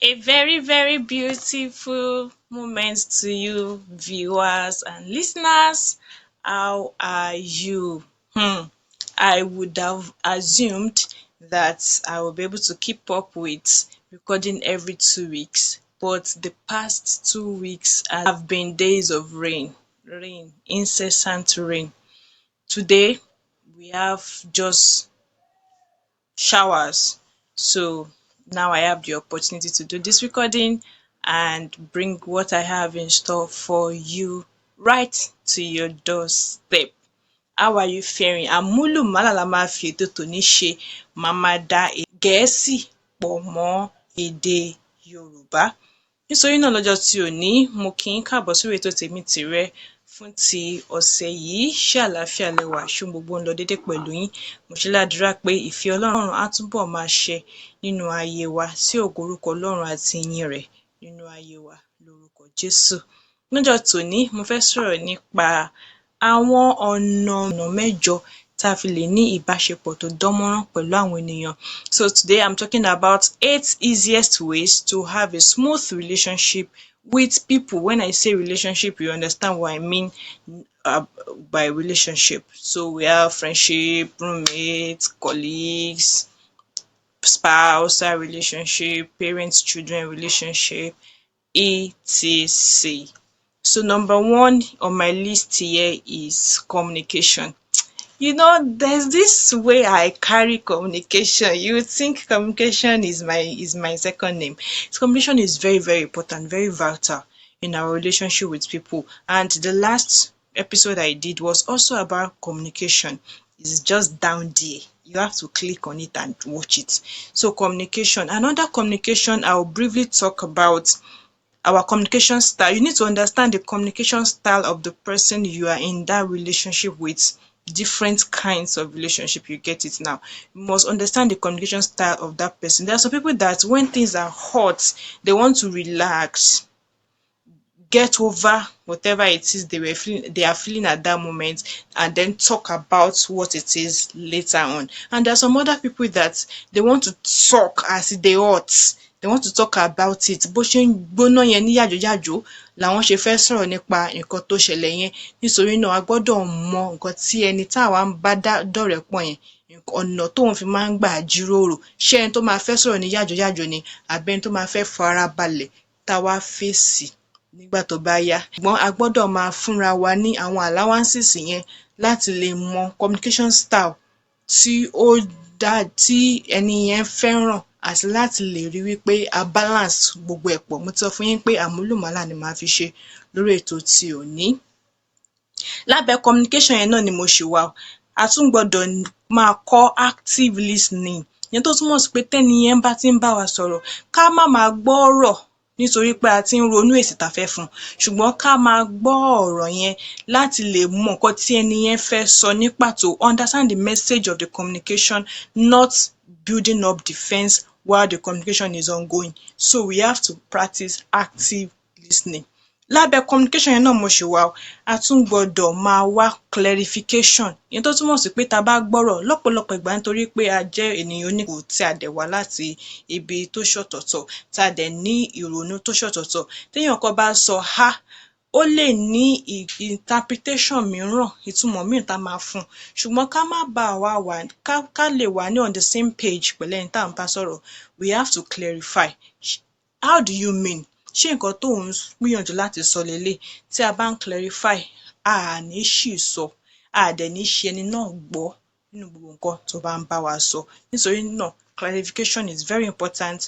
A very, very beautiful moment to you, viewers and listeners. How are you? I would have assumed that I will be able to keep up with recording every 2 weeks, but the past 2 weeks have been days of rain, incessant rain. Today, we have just showers. So now I have the opportunity to do this recording and bring what I have in store for you right to your doorstep. How are you faring? Àmúlùmálà la máa fi ètò tòní ṣe. Màá máa da Gẹ̀ẹ́sì pọ̀ mọ́ èdè Yorùbá. Nítorí náà lọ́jọ́ tí òní, mo kí yín káàbọ̀ sórí ètò tèmi tìrẹ fún ti ọ̀sẹ̀ yìí. Ṣé àlàáfíà lẹ wà? Ṣé gbogbo ń lọ déédé pẹ̀lú yín? Mo ṣe ládùúrà pé ìfẹ́ Ọlọ́run á túbọ̀ máa ṣẹ nínú ayé wa sí ògo orúkọ Ọlọ́run àti ìyìn rẹ̀ nínú ayé wa lórúkọ Jésù. Lọ́jọ́ tòní, mo fẹ́ sọ̀rọ̀ nípa àwọn ọ̀nà mẹ́jọ tá a fi lè ní ìbáṣepọ̀ tó dánmọ́rán pẹ̀lú àwọn ènìyàn. So today I'm talking about 8 easiest ways to have a smooth relationship with people. When I say relationship, you understand what I mean by relationship. So we have friendship, roommates, colleagues, spousal relationship, parents-children relationship, etc. So number one on my list here is communication. There's this way I carry communication. You would think communication is my second name. Communication is very, very important, very vital in our relationship with people. And the last episode I did was also about communication. It's just down there. You have to click on it and watch it. So communication. Another communication I'll briefly talk about our communication style. You need to understand the communication style of the person you are in that relationship with. Different kinds of relationship, you get it now. You must understand the communication style of that person. There are some people that when things are hot, they want to relax, get over whatever it is they are feeling at that moment, and then talk about what it is later on. And there are some other people that they want to talk as they hot. They want to talk about it. Bó ṣe ń gbóná yẹn ní yàjóyàjó làwọn ṣe fẹ́ sọ̀rọ̀ nípa nǹkan tó ṣẹlẹ̀ yẹn. Nítorí náà a gbọ́dọ̀ mọ nǹkan tí ẹni táwa ń bá dọ̀rẹ́pọ̀ yẹn, ọ̀nà tóun fi máa ń gbà jíròrò. Ṣé ẹni tó máa fẹ́ sọ̀rọ̀ ní yàjóyàjó ni àbí ẹni tó máa fẹ́ farabalẹ̀ táwa fèsì nígbà tó bá yá. Ṣùgbọ́n a gbọ́dọ̀ máa fúnra wa ní àwọn allowances yẹn láti lè mọ communication style tí ẹni yẹn fẹ́ràn, àti láti lè rí wípé a balance gbogbo ẹ̀ pọ̀. Mo ti sọ fún yín pé àmúlùmálà ni màá fi ṣe lórí ètò ti òní. Lábẹ́ communication yẹn náà ni mo ṣì wà. A tún gbọ́dọ̀ máa kọ́ active listening. Ìyẹn tó túmọ̀ sí pé tẹ́ni yẹn bá ti ń bá wa sọ̀rọ̀, ká má máa gbọ́ ọ̀rọ̀ nítorí pé a ti ń ronú èsì tá fẹ́ fún un, ṣùgbọ́n ká máa gbọ́ ọ̀rọ̀ yẹn láti lè mọ nǹkan tí ẹni yẹn fẹ́ sọ ní pàtó. Understand the message of the communication, not building up defense while the communication is ongoing. So we have to practice active listening. Lábẹ́ communication yẹn náà mo ṣì wà. A tún gbọ́dọ̀ máa wá clarification. Ìyẹn tó túmọ̀ sí pé tá bá gbọ́rọ̀ lọ́pọ̀lọpọ̀ ìgbà, nítorí pé a jẹ́ ènìyàn oníkò tí a dẹ̀ wá láti ibi tó ṣọ̀tọ̀tọ̀, tá a dẹ̀ ní ìrònú tó ṣọ̀tọ̀tọ̀. Téèyàn kan bá sọ A, ó lè ní interpretation mìíràn, ìtumọ̀ mìíràn tá máa fún un. Ṣùgbọ́n ká lè wà ní on the same page pẹ̀lú ẹni tá à ń bá sọ̀rọ̀, we have to clarify. How do you mean? Ṣé nǹkan tó ń gbìyànjú láti sọ lélẹ̀? Tí a bá ń clarify, a ní ṣì sọ, a dẹ̀ ní ṣe ẹni náà gbọ́ nínú gbogbo nǹkan tó bá ń bá wa sọ. Nítorí náà, clarification is very important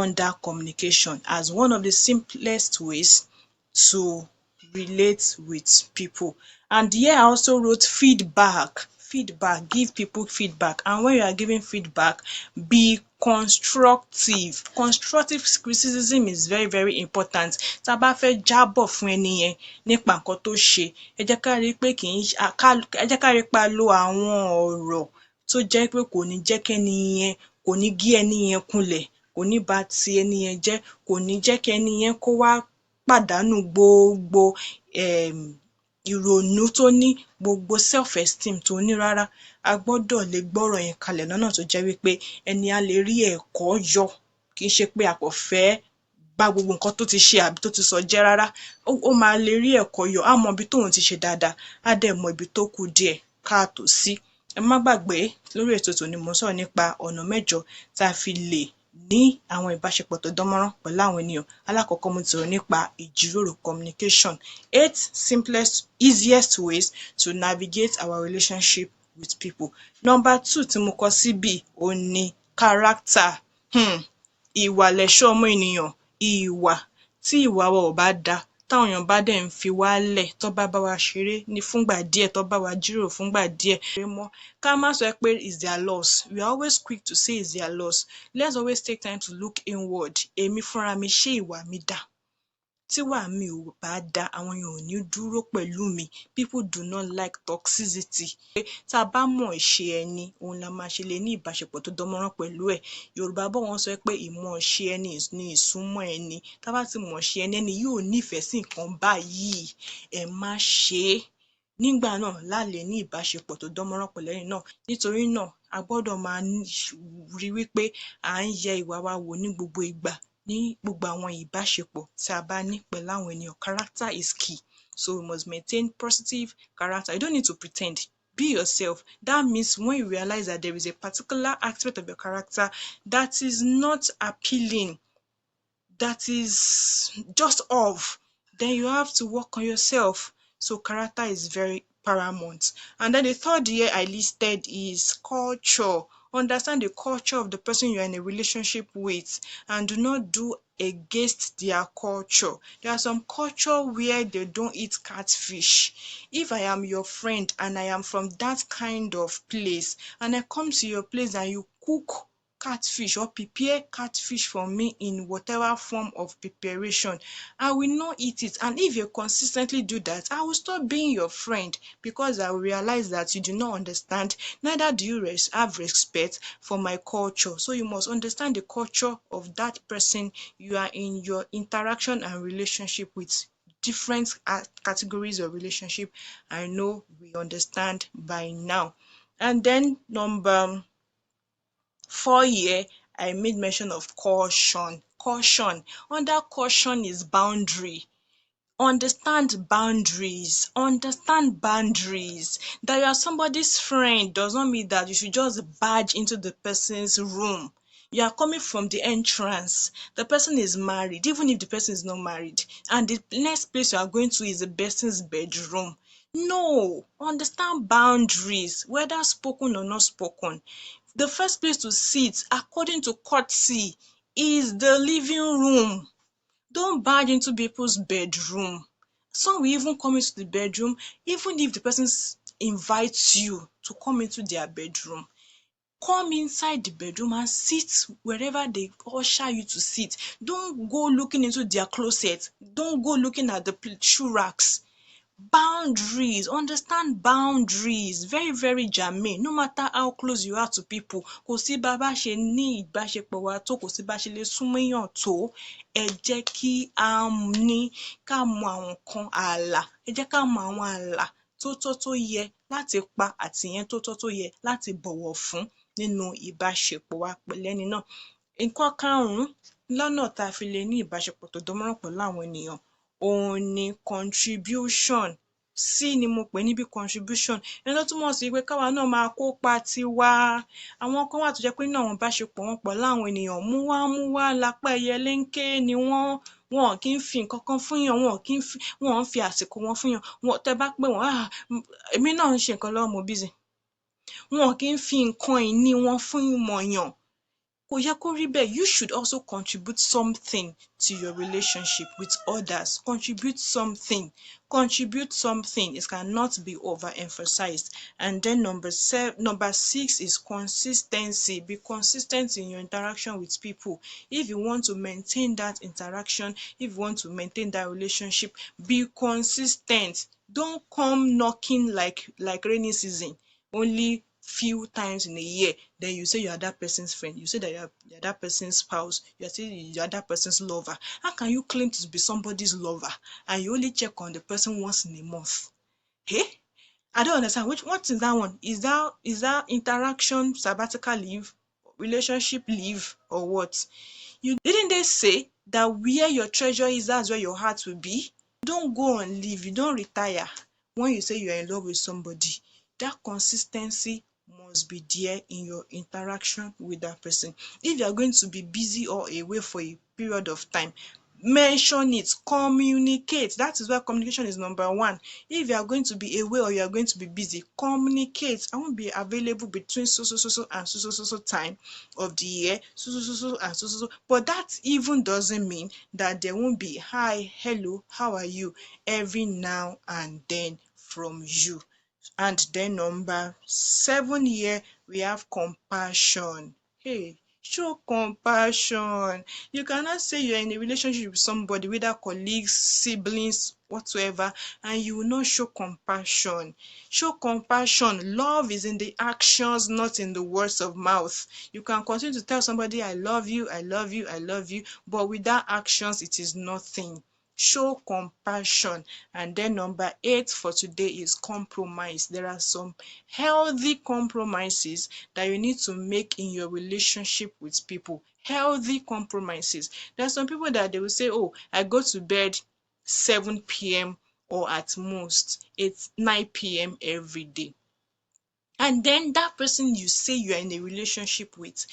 under communication as one of the simplest ways to relate with people. And here I also wrote feedback. Give people feedback. And when you are giving feedback, be constructive. Constructive criticism is very, very important. Tá bá fẹ́ jábọ̀ fún ẹni yẹn nípa nǹkan tó ṣe, ẹ jẹ́ ká rí pé a lo àwọn ọ̀rọ̀ tó jẹ́ pé kò ní jẹ́ kẹ́ni yẹn, kò ní gé ẹni yẹn kunlẹ̀, kò ní ba ti ẹni yẹn jẹ́, kò ní jẹ́ kí ẹni yẹn kó wá pàdánù gbogbo ìrònú tó ní, gbogbo self-esteem tó ní. Rárá, a gbọ́dọ̀ lè gbọ́rọ̀ yẹn kalẹ̀ lọ́nà tó jẹ́ wípé ẹni á lè rí ẹ̀kọ́ yọ. Kì í ṣe pé a kò fẹ́ bà gbogbo nǹkan tó ti ṣe àbí tó ti sọ jẹ́ rárá. Ó máa lè rí ẹ̀kọ́ yọ, á mọ ibi tóun ti ṣe dáadáa, á dẹ̀ mọ ibi tó kù díẹ̀ káàtó sí. Ẹ má gbàgbé lórí ètò tòní mo sọ̀rọ̀ nípa ọ̀nà 8 tá a fi lè ní àwọn ìbáṣepọ̀ tó dánmọ́rán pẹ̀lú àwọn ènìyàn. Alákọ̀ọ́kọ́ mo ti sọ̀rọ̀ nípa ìjíròrò communication, 8 simplest easiest ways to navigate our relationship with people. Number 2 tí mo kọ síbí òun ni character. Ìwà lẹ̀ṣọ́ ọmọ ènìyàn. Ìwà, tí ìwà wa ò bá dáa, táwọn èèyàn bá dẹ̀ ń fi wá lẹ̀, tó bá bá wa ṣeré ní fúngbà díẹ̀, tó bá wa jíròrò fúngbà díẹ̀, ká má sọ pé it's their loss. We are always quick to say it's their loss. Let's always take time to look inward. Èmi fúnra mi, ṣé ìwà mi dáa? Tí ìwà mi ò bá dáa, àwọn èèyàn ò ní dúró pẹ̀lú mi. People do not like toxicity. Tá a bá mọ̀ ṣe ẹni, òun la máa ṣe lè ní ìbáṣepọ̀ tó dánmọ́rán pẹ̀lú ẹ̀. Yorùbá bọ̀ wọ́n sọ pé ìmọ̀ ṣe ẹni ní ìsúnmọ́ ẹni. Tá bá ti mọ̀ ṣe ẹni, ẹni yóò nífẹ̀ẹ́ sí nǹkan báyìí, ẹ má ṣe é. Nígbà náà la lè ní ìbáṣepọ̀ tó dánmọ́rán pẹ̀lú ẹni náà. Nítorí náà a gbọ́dọ̀ máa rí wípé à ń yẹ ìwà wa wò ní gbogbo ìgbà, ní gbogbo àwọn ìbáṣepọ̀ tí a bá ní pẹ̀lú àwọn ènìyàn. Character is key. So we must maintain positive character. You don't need to pretend. Be yourself. That means when you realize that there is a particular aspect of your character that is not appealing, that is just off, then you have to work on yourself. So character is very paramount. And then the third here I listed is culture. Understand the culture of the person you are in a relationship with and do not do against their culture. There are some culture where they don't eat catfish. If I am your friend and I am from that kind of place and I come to your place and you cook catfish or prepare catfish for me in whatever form of preparation, I will not eat it. And if you consistently do that, I will stop being your friend because I will realize that you do not understand, neither do you have respect for my culture. So you must understand the culture of that person you are in your interaction and relationship with. Different categories of relationship, I know we understand by now. And then number 4 here, I made mention of caution. Caution. Under caution is boundary. Understand boundaries. Understand boundaries. That you are somebody's friend does not mean that you should just barge into the person's room. You are coming from the entrance. The person is married, even if the person is not married, and the next place you are going to is the person's bedroom. No, understand boundaries, whether spoken or not spoken. The first place to sit, according to courtesy, is the living room. Don't barge into people's bedroom. Some will even come into the bedroom, even if the person invites you to come into their bedroom. Come inside the bedroom and sit wherever they usher you to sit. Don't go looking into their closet. Don't go looking at the shoe racks. Boundaries. Understand boundaries. Very, very germane. No matter how close you are to people, kò sí bá bá ṣe ní ìbáṣepọ̀ wa tó, kò sí bá ṣe lè súnmọ́ èèyàn tó, ẹ jẹ́ kí a ní ká mọ àwọn kan ààlà. Ẹ jẹ́ ká mọ àwọn ààlà tó tọ́ tó yẹ láti pa àti ìyẹn tó tọ́ tó yẹ láti bọ̀wọ̀ fún nínú ìbáṣepọ̀ wa pẹ̀lú ẹni náà. Nǹkan karùn-ún lọ́nà tá a fi lè ní ìbáṣepọ̀ tó dánmọ́rán pẹ̀lú àwọn ènìyàn, òun ni contribution. Sí ni mo pè níbi contribution. Ẹni tó túmọ̀ sí pé káwa náà máa kópa tiwa. Àwọn kan wà tó jẹ́ pé nínú àwọn ìbáṣepọ̀ wọn pẹ̀lú àwọn ènìyàn, mú wá lápá ẹyẹléńké ni wọn kì í fi nǹkan kan fún yàn, wọn fi àsìkò wọn fún yàn. Tẹ́ bá pè wọ́n, èmi náà ń ṣe nǹkan lọ́wọ́, mo busy. Wọn kì í fi nǹkan ìní wọn fún ìmọ̀yàn. Kò yẹ kó rí bẹ́ẹ̀. You should also contribute something to your relationship with others. Contribute something. Contribute something. It cannot be overemphasized. And then number 6 is consistency. Be consistent in your interaction with people. If you want to maintain that interaction, if you want to maintain that relationship, be consistent. Don't come knocking like rainy season. Only few times in a year, then you say you are that person's friend, you say that you're that person's spouse, you are that person's lover. How can you claim to be somebody's lover and you only check on the person once in a month? Hey, I don't understand. What is that one? Is that interaction sabbatical leave, relationship leave, or what? Didn't they say that where your treasure is, that's where your heart will be? You don't go on leave, you don't retire when you say you're in love with somebody. That consistency must be there in your interaction with that person. If you are going to be busy or away for a period of time, mention it, communicate. That is why communication is number one. If you are going to be away or you are going to be busy, communicate. I won't be available between so and so time of the year, so and so. But that even doesn't mean that there won't be hi, hello, how are you every now and then from you. And then number 7 here, we have compassion. Hey, show compassion. You cannot say you're in a relationship with somebody, whether colleagues, siblings, whatsoever, and you will not show compassion. Show compassion. Love is in the actions, not in the words of mouth. You can continue to tell somebody, I love you, I love you, I love you, but without actions, it is nothing. Show compassion. And then number 8 for today is compromise. There are some healthy compromises that you need to make in your relationship with people. Healthy compromises. There are some people that they will say, oh, I go to bed 7 p.m. or at most 9 p.m. every day. And then that person you say you are in a relationship with,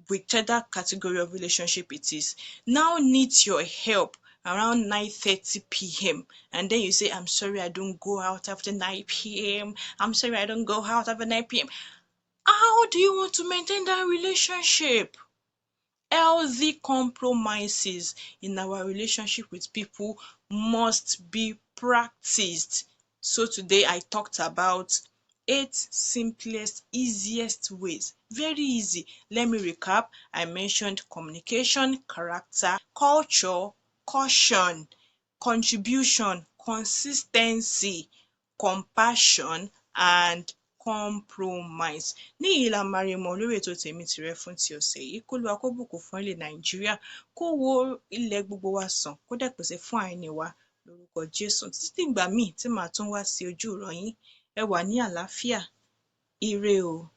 whichever category of relationship it is, now needs your help around 9:30 p.m. and then you say, I'm sorry I don't go out after 9 p.m. I'm sorry I don't go out after 9 p.m. How do you want to maintain that relationship? Healthy compromises in our relationship with people must be practiced. So today I talked about 8 simplest, easiest ways. Very easy. Let me recap. I mentioned communication, character, culture, caution, contribution, consistency, compassion and compromise. Ní èyí la máa rí mọ lórí ètò Tèmi Tìrẹ fún ti ọ̀sẹ̀ yìí. K'Olúwa kó bùkún fún ilẹ̀ Nàìjíríà, kó wo ilẹ̀ gbogbo wa sàn, kó dẹ̀ pèsè fún àìní wa lórúkọ Jésù. Títí dìgbà míì tí màá tún wá sí ojú ìran yín, ẹ wà ní àlàáfíà. Ire o.